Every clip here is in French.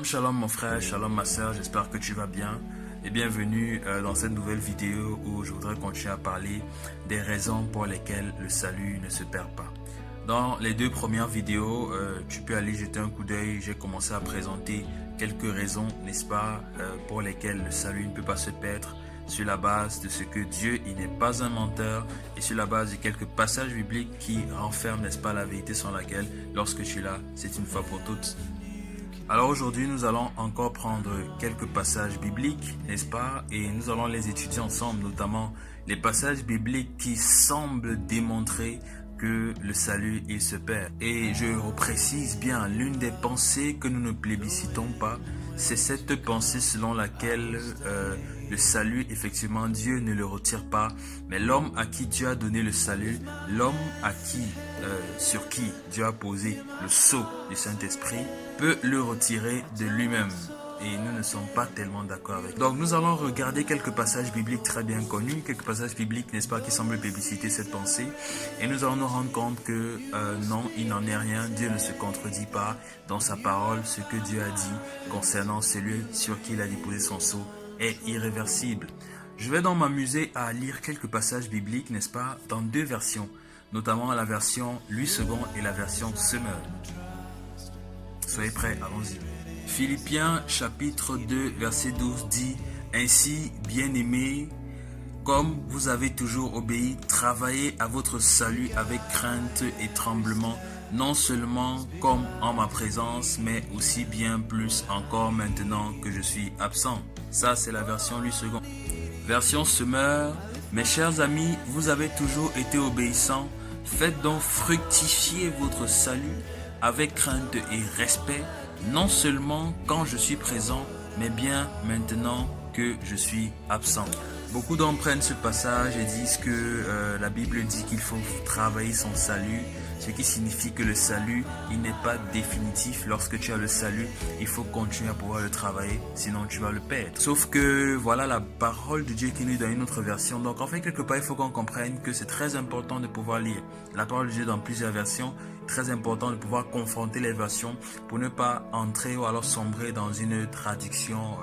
Shalom, shalom mon frère, shalom ma soeur, j'espère que tu vas bien et bienvenue dans cette nouvelle vidéo où je voudrais continuer à parler des raisons pour lesquelles le salut ne se perd pas. Dans les deux premières vidéos, tu peux aller jeter un coup d'œil, j'ai commencé à présenter quelques raisons, n'est-ce pas, pour lesquelles le salut ne peut pas se perdre sur la base de ce que Dieu, il n'est pas un menteur et sur la base de quelques passages bibliques qui renferment, n'est-ce pas, la vérité sans laquelle, lorsque tu l'as, c'est une fois pour toutes. Alors aujourd'hui, nous allons encore prendre quelques passages bibliques, n'est-ce pas? Et nous allons les étudier ensemble, notamment les passages bibliques qui semblent démontrer que le salut, il se perd. Et je reprécise bien, l'une des pensées que nous ne plébiscitons pas, c'est cette pensée selon laquelle le salut, effectivement, Dieu ne le retire pas. Mais l'homme à qui Dieu a donné le salut, l'homme sur qui Dieu a posé le sceau du Saint-Esprit, peut le retirer de lui-même. Et nous ne sommes pas tellement d'accord avec. Donc nous allons regarder quelques passages bibliques très bien connus, quelques passages bibliques, n'est-ce pas, qui semblent publiciter cette pensée. Et nous allons nous rendre compte que non, il n'en est rien. Dieu ne se contredit pas dans sa parole. Ce que Dieu a dit concernant celui sur qui il a déposé son sceau est irréversible. Je vais donc m'amuser à lire quelques passages bibliques, n'est-ce pas, dans deux versions, notamment la version Louis II et la version Semeur. Soyez prêts, allons-y. Philippiens chapitre 2 verset 12 dit « Ainsi, bien-aimés, comme vous avez toujours obéi, travaillez à votre salut avec crainte et tremblement, non seulement comme en ma présence, mais aussi bien plus encore maintenant que je suis absent. » Ça, c'est la version Louis II. Version Semeur. Mes chers amis, vous avez toujours été obéissants. Faites donc fructifier votre salut avec crainte et respect, non seulement quand je suis présent, mais bien maintenant que je suis absent. Beaucoup d'hommes prennent ce passage et disent que la Bible dit qu'il faut travailler son salut, ce qui signifie que le salut, il n'est pas définitif. Lorsque tu as le salut, il faut continuer à pouvoir le travailler, sinon tu vas le perdre. Sauf que voilà la parole de Dieu qui nous donne une autre version. Donc en fait, quelque part, il faut qu'on comprenne que c'est très important de pouvoir lire la parole de Dieu dans plusieurs versions. Très important de pouvoir confronter les versions pour ne pas entrer ou alors sombrer dans une traduction,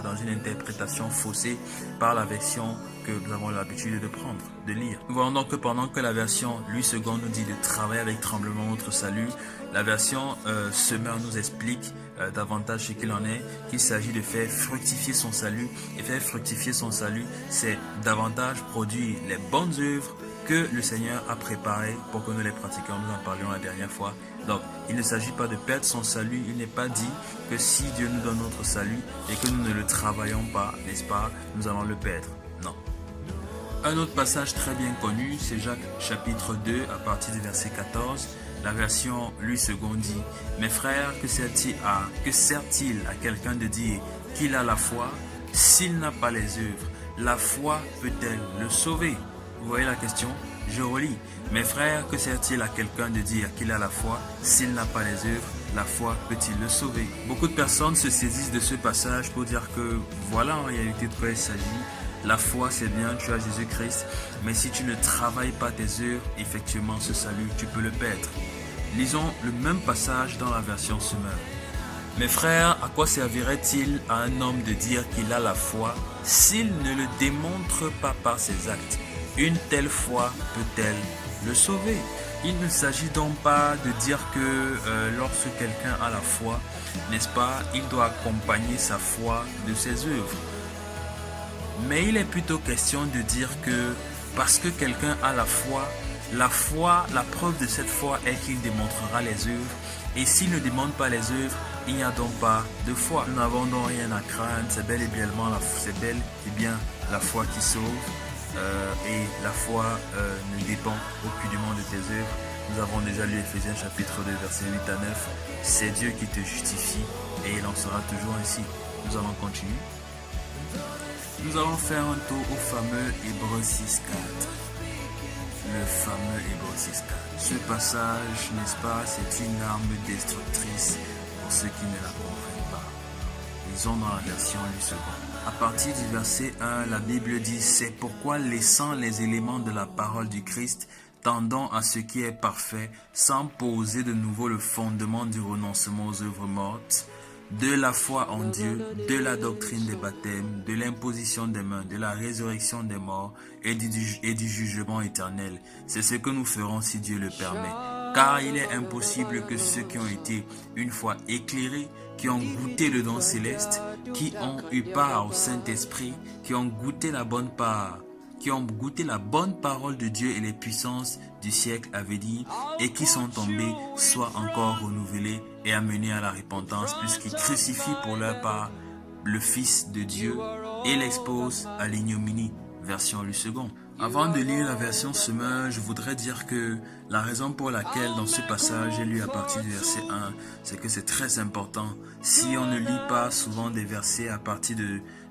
dans une interprétation faussée par la version que nous avons l'habitude de prendre, de lire. Nous voyons donc que pendant que la version Louis II nous dit de travailler avec tremblement notre salut, la version Semeur nous explique davantage ce qu'il en est, qu'il s'agit de faire fructifier son salut. Et faire fructifier son salut, c'est davantage produire les bonnes œuvres que le Seigneur a préparé pour que nous les pratiquions. Nous en parlions la dernière fois. Donc, il ne s'agit pas de perdre son salut. Il n'est pas dit que si Dieu nous donne notre salut et que nous ne le travaillons pas, n'est-ce pas, nous allons le perdre. Non. Un autre passage très bien connu, c'est Jacques chapitre 2 à partir du verset 14. La version Louis II dit « Mes frères, que sert-il à quelqu'un de dire qu'il a la foi s'il n'a pas les œuvres? La foi peut-elle le sauver ?» Vous voyez la question? Je relis. Mes frères, que sert-il à quelqu'un de dire qu'il a la foi s'il n'a pas les œuvres? La foi peut-il le sauver? Beaucoup de personnes se saisissent de ce passage pour dire que voilà en réalité de quoi il s'agit. La foi, c'est bien, tu as Jésus-Christ, mais si tu ne travailles pas tes œuvres, effectivement, ce salut, tu peux le perdre. Lisons le même passage dans la version Semeur. Mes frères, à quoi servirait-il à un homme de dire qu'il a la foi s'il ne le démontre pas par ses actes? Une telle foi peut-elle le sauver? Il ne s'agit donc pas de dire que lorsque quelqu'un a la foi, n'est-ce pas, il doit accompagner sa foi de ses œuvres. Mais il est plutôt question de dire que parce que quelqu'un a la foi, la preuve de cette foi est qu'il démontrera les œuvres. Et s'il ne démontre pas les œuvres, il n'y a donc pas de foi. Nous n'avons donc rien à craindre, c'est bel et bien la foi qui sauve. Et la foi ne dépend aucunement de tes œuvres. Nous avons déjà lu Ephésiens chapitre 2 versets 8 à 9. C'est Dieu qui te justifie et il en sera toujours ainsi. Nous allons continuer. Nous allons faire un tour au fameux Hébreux 6.4. Le fameux Hébreux 6.4. Ce passage, n'est-ce pas, c'est une arme destructrice pour ceux qui ne la comprennent pas. Lisons dans la version Louis II. À partir du verset 1, la Bible dit « C'est pourquoi, laissant les éléments de la parole du Christ, tendant à ce qui est parfait, sans poser de nouveau le fondement du renoncement aux œuvres mortes, de la foi en Dieu, de la doctrine des baptêmes, de l'imposition des mains, de la résurrection des morts et du jugement éternel. C'est ce que nous ferons si Dieu le permet. Car il est impossible que ceux qui ont été une fois éclairés, qui ont goûté le don céleste, qui ont eu part au Saint-Esprit, qui ont goûté la bonne part, qui ont goûté la bonne parole de Dieu et les puissances du siècle à venir et qui sont tombés soient encore renouvelés et amenés à la repentance puisqu'ils crucifient pour leur part le Fils de Dieu et l'exposent à l'ignominie. Version Louis II. Avant de lire la version Semeur, je voudrais dire que la raison pour laquelle dans ce passage j'ai lu à partir du verset 1, c'est que c'est très important. Si on ne lit pas souvent des versets à partir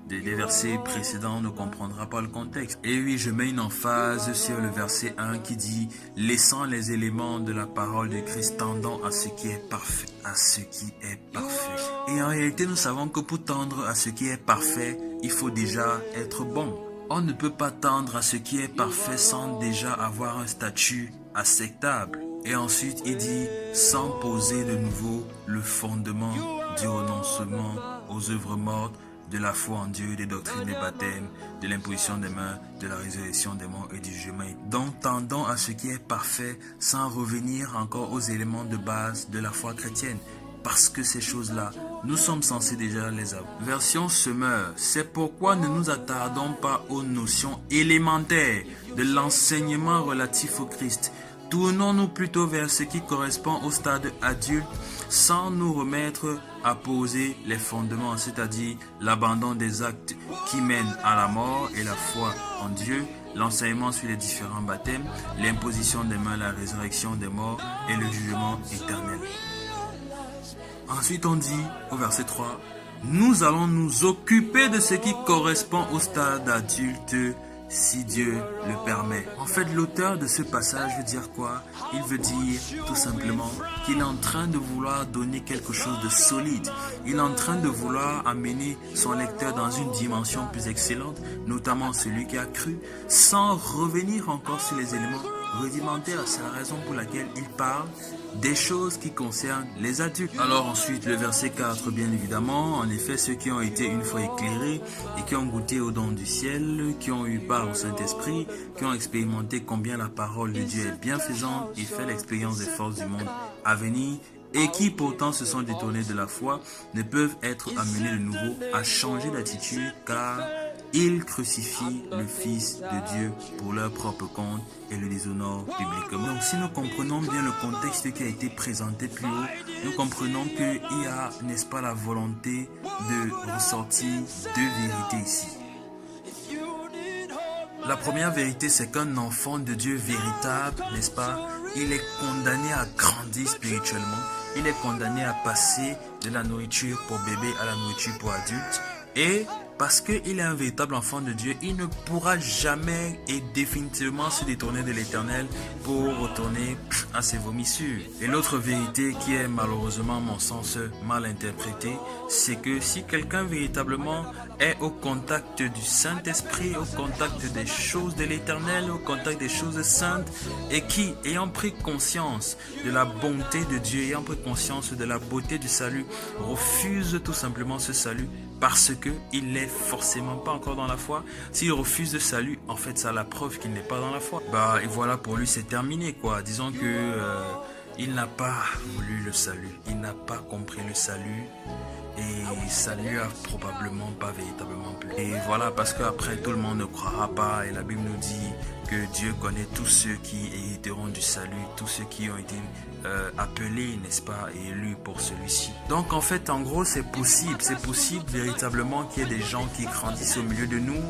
des versets précédents, on ne comprendra pas le contexte. Et oui, je mets une emphase sur le verset 1 qui dit « Laissant les éléments de la parole de Christ tendant à ce qui est parfait, à ce qui est parfait. » Et en réalité, nous savons que pour tendre à ce qui est parfait, il faut déjà être bon. On ne peut pas tendre à ce qui est parfait sans déjà avoir un statut acceptable. Et ensuite, il dit, sans poser de nouveau le fondement du renoncement aux œuvres mortes, de la foi en Dieu, des doctrines des baptêmes, de l'imposition des mains, de la résurrection des morts et du jugement. Donc, tendons à ce qui est parfait sans revenir encore aux éléments de base de la foi chrétienne. Parce que ces choses-là, nous sommes censés déjà les avoir. Version Semeur, c'est pourquoi ne nous attardons pas aux notions élémentaires de l'enseignement relatif au Christ. Tournons-nous plutôt vers ce qui correspond au stade adulte sans nous remettre à poser les fondements, c'est-à-dire l'abandon des actes qui mènent à la mort et la foi en Dieu, l'enseignement sur les différents baptêmes, l'imposition des mains, la résurrection des morts et le jugement éternel. Ensuite, on dit au verset 3, « Nous allons nous occuper de ce qui correspond au stade adulte, si Dieu le permet. » En fait, l'auteur de ce passage veut dire quoi? Il veut dire tout simplement qu'il est en train de vouloir donner quelque chose de solide. Il est en train de vouloir amener son lecteur dans une dimension plus excellente, notamment celui qui a cru, sans revenir encore sur les éléments rudimentaire. C'est la raison pour laquelle il parle des choses qui concernent les adultes. Alors ensuite, le verset 4, bien évidemment, en effet, ceux qui ont été une fois éclairés et qui ont goûté au don du ciel, qui ont eu part au Saint-Esprit, qui ont expérimenté combien la parole de Dieu est bienfaisante et fait l'expérience des forces du monde à venir, et qui pourtant se sont détournés de la foi, ne peuvent être amenés de nouveau à changer d'attitude car ils crucifient le Fils de Dieu pour leur propre compte et le déshonorent publiquement. Donc si nous comprenons bien le contexte qui a été présenté plus haut, nous comprenons qu'il y a, n'est-ce pas, la volonté de ressortir deux vérités ici. La première vérité, c'est qu'un enfant de Dieu véritable, n'est-ce pas, il est condamné à grandir spirituellement. Il est condamné à passer de la nourriture pour bébé à la nourriture pour adulte. Et parce qu'il est un véritable enfant de Dieu, il ne pourra jamais et définitivement se détourner de l'Éternel pour retourner à ses vomissures. Et l'autre vérité qui est malheureusement, à mon sens, mal interprétée, c'est que si quelqu'un véritablement est au contact du Saint-Esprit, au contact des choses de l'Éternel, au contact des choses saintes, et qui, ayant pris conscience de la bonté de Dieu, ayant pris conscience de la beauté du salut, refuse tout simplement ce salut, parce qu'il n'est forcément pas encore dans la foi. S'il refuse le salut, en fait, ça a la preuve qu'il n'est pas dans la foi. Et voilà, pour lui, c'est terminé, quoi. Disons que il n'a pas voulu le salut. Il n'a pas compris le salut. Et ça lui a probablement pas véritablement plu. Et voilà, parce qu'après, tout le monde ne croira pas. Et la Bible nous dit que Dieu connaît tous ceux qui hériteront du salut, tous ceux qui ont été appelés, n'est-ce pas, et élus pour celui-ci. Donc en fait, en gros, c'est possible véritablement qu'il y ait des gens qui grandissent au milieu de nous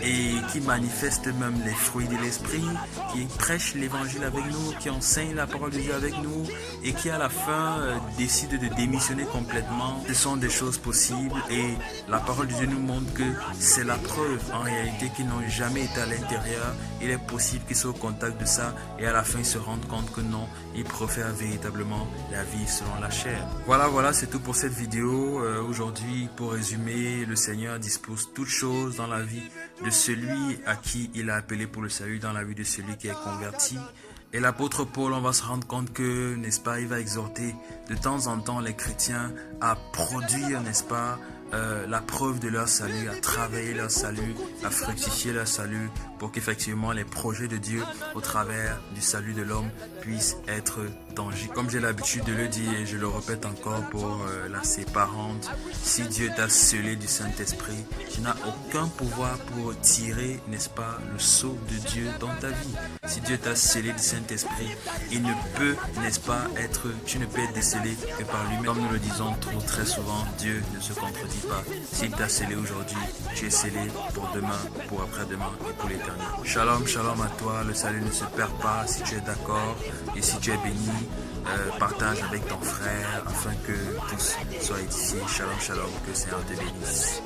et qui manifestent même les fruits de l'esprit, qui prêchent l'évangile avec nous, qui enseignent la parole de Dieu avec nous et qui à la fin décident de démissionner complètement. Ce sont des choses possibles et la parole de Dieu nous montre que c'est la preuve en réalité qu'ils n'ont jamais été à l'intérieur. Il est possible qu'ils soient au contact de ça et à la fin ils se rendent compte que non, ils préfèrent véritablement la vie selon la chair. Voilà, c'est tout pour cette vidéo. Aujourd'hui, pour résumer, le Seigneur dispose toutes choses dans la vie de celui à qui il a appelé pour le salut, dans la vie de celui qui est converti. Et l'apôtre Paul, on va se rendre compte que, n'est-ce pas, il va exhorter de temps en temps les chrétiens à produire, n'est-ce pas, la preuve de leur salut, à travailler leur salut, à fructifier leur salut, pour qu'effectivement les projets de Dieu au travers du salut de l'homme puissent être tangibles. Comme j'ai l'habitude de le dire et je le répète encore pour la séparante, si Dieu t'a scellé du Saint-Esprit, tu n'as aucun pouvoir pour tirer, n'est-ce pas, le sceau de Dieu dans ta vie. Si Dieu t'a scellé du Saint-Esprit, il ne peut, n'est-ce pas, tu ne peux être décelé que par lui-même. Comme nous le disons très souvent, Dieu ne se contredit pas. S'il t'a scellé aujourd'hui, tu es scellé pour demain, pour après-demain et pour l'éternité. Shalom, shalom à toi. Le salut ne se perd pas. Si tu es d'accord et si tu es béni, partage avec ton frère afin que tous soient édifiés. Shalom, shalom. Que le Seigneur te bénisse.